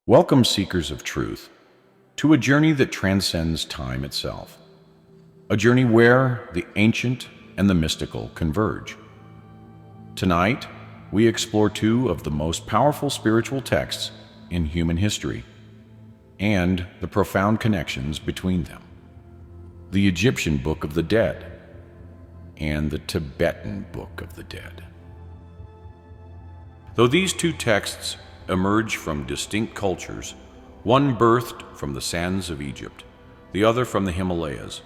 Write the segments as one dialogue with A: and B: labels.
A: Welcome, seekers of truth, to a journey that transcends time itself. A journey where the ancient and the mystical converge. Tonight, we explore two of the most powerful spiritual texts in human history and the profound connections between them. The Egyptian Book of the Dead and the Tibetan Book of the Dead. Though these two texts emerge from distinct cultures, one birthed from the sands of Egypt, the other from the Himalayas,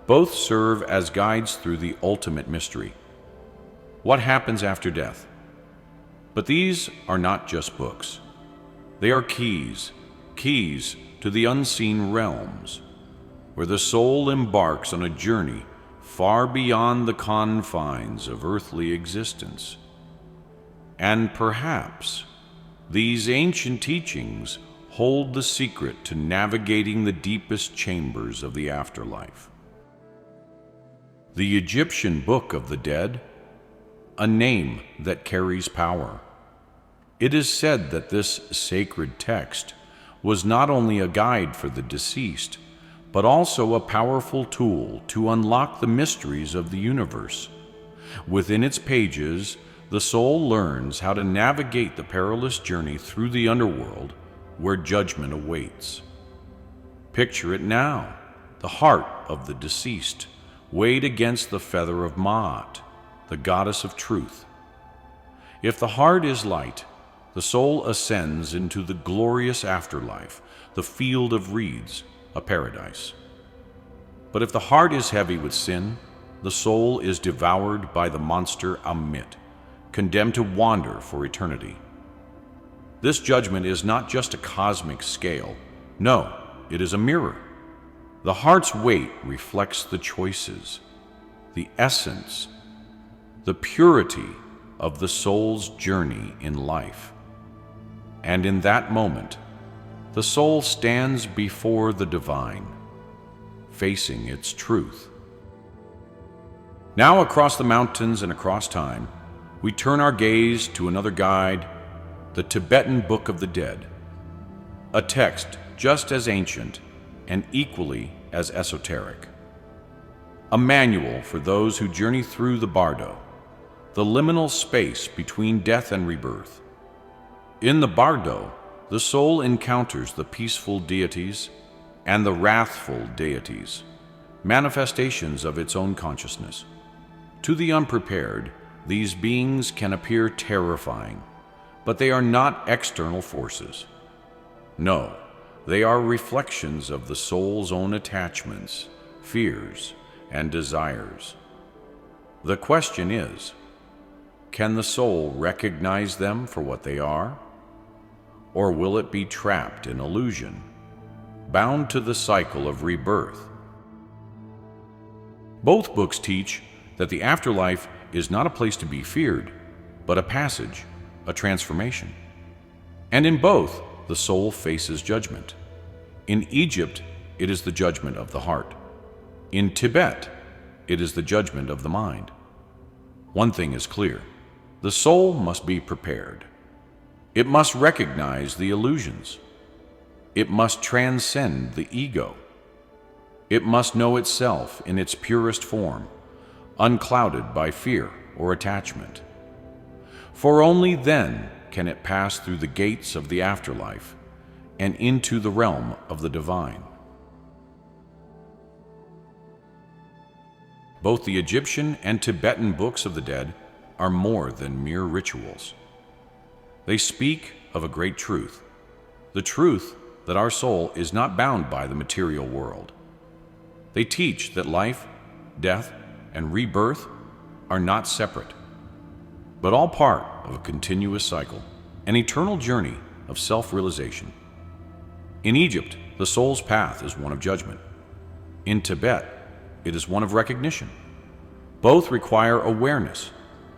A: both serve as guides through the ultimate mystery. What happens after death? But these are not just books. They are keys to the unseen realms, where the soul embarks on a journey far beyond the confines of earthly existence. And perhaps these ancient teachings hold the secret to navigating the deepest chambers of the afterlife. The Egyptian Book of the Dead, a name that carries power. It is said that this sacred text was not only a guide for the deceased, but also a powerful tool to unlock the mysteries of the universe. Within its pages, the soul learns how to navigate the perilous journey through the underworld where judgment awaits. Picture it now, the heart of the deceased, weighed against the feather of Ma'at, the goddess of truth. If the heart is light, the soul ascends into the glorious afterlife, the field of reeds, a paradise. But if the heart is heavy with sin, the soul is devoured by the monster Amit, condemned to wander for eternity. This judgment is not just a cosmic scale. No, it is a mirror. The heart's weight reflects the choices, the essence, the purity of the soul's journey in life. And in that moment, the soul stands before the divine, facing its truth. Now, across the mountains and across time, we turn our gaze to another guide, the Tibetan Book of the Dead, a text just as ancient and equally as esoteric. A manual for those who journey through the bardo, the liminal space between death and rebirth. In the bardo, the soul encounters the peaceful deities and the wrathful deities, manifestations of its own consciousness. To the unprepared, these beings can appear terrifying, but they are not external forces. No, they are reflections of the soul's own attachments, fears, and desires. The question is, can the soul recognize them for what they are? Or will it be trapped in illusion, bound to the cycle of rebirth? Both books teach that the afterlife is not a place to be feared, but a passage, a transformation. And in both, the soul faces judgment. In Egypt, it is the judgment of the heart. In Tibet, it is the judgment of the mind. One thing is clear: the soul must be prepared. It must recognize the illusions. It must transcend the ego. It must know itself in its purest form, unclouded by fear or attachment. For only then can it pass through the gates of the afterlife and into the realm of the divine. Both the Egyptian and Tibetan books of the dead are more than mere rituals. They speak of a great truth, the truth that our soul is not bound by the material world. They teach that life, death, and rebirth are not separate, but all part of a continuous cycle, an eternal journey of self-realization. In Egypt, the soul's path is one of judgment. In Tibet, it is one of recognition. Both require awareness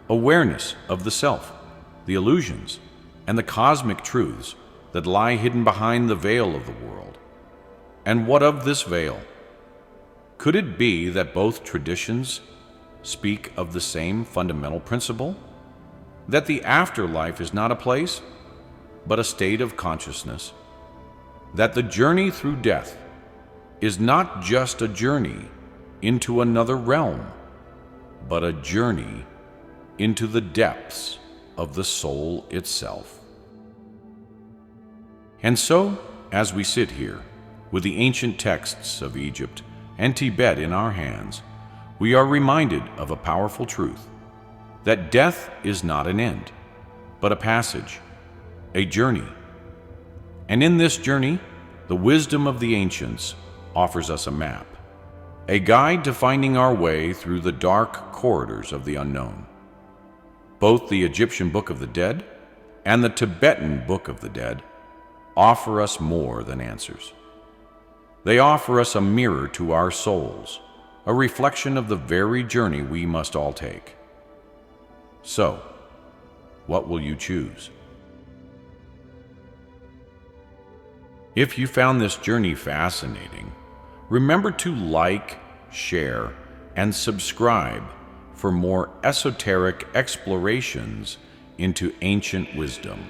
A: of the self, the illusions, and the cosmic truths that lie hidden behind the veil of the world. And what of this veil? Could it be that both traditions speak of the same fundamental principle? That the afterlife is not a place, but a state of consciousness, that the journey through death is not just a journey into another realm, but a journey into the depths of the soul itself. And so, as we sit here, with the ancient texts of Egypt and Tibet in our hands, we are reminded of a powerful truth, that death is not an end, but a passage, a journey. And in this journey, the wisdom of the ancients offers us a map, a guide to finding our way through the dark corridors of the unknown. Both the Egyptian Book of the Dead and the Tibetan Book of the Dead offer us more than answers. They offer us a mirror to our souls, a reflection of the very journey we must all take. So, what will you choose? If you found this journey fascinating, remember to like, share, and subscribe for more esoteric explorations into ancient wisdom.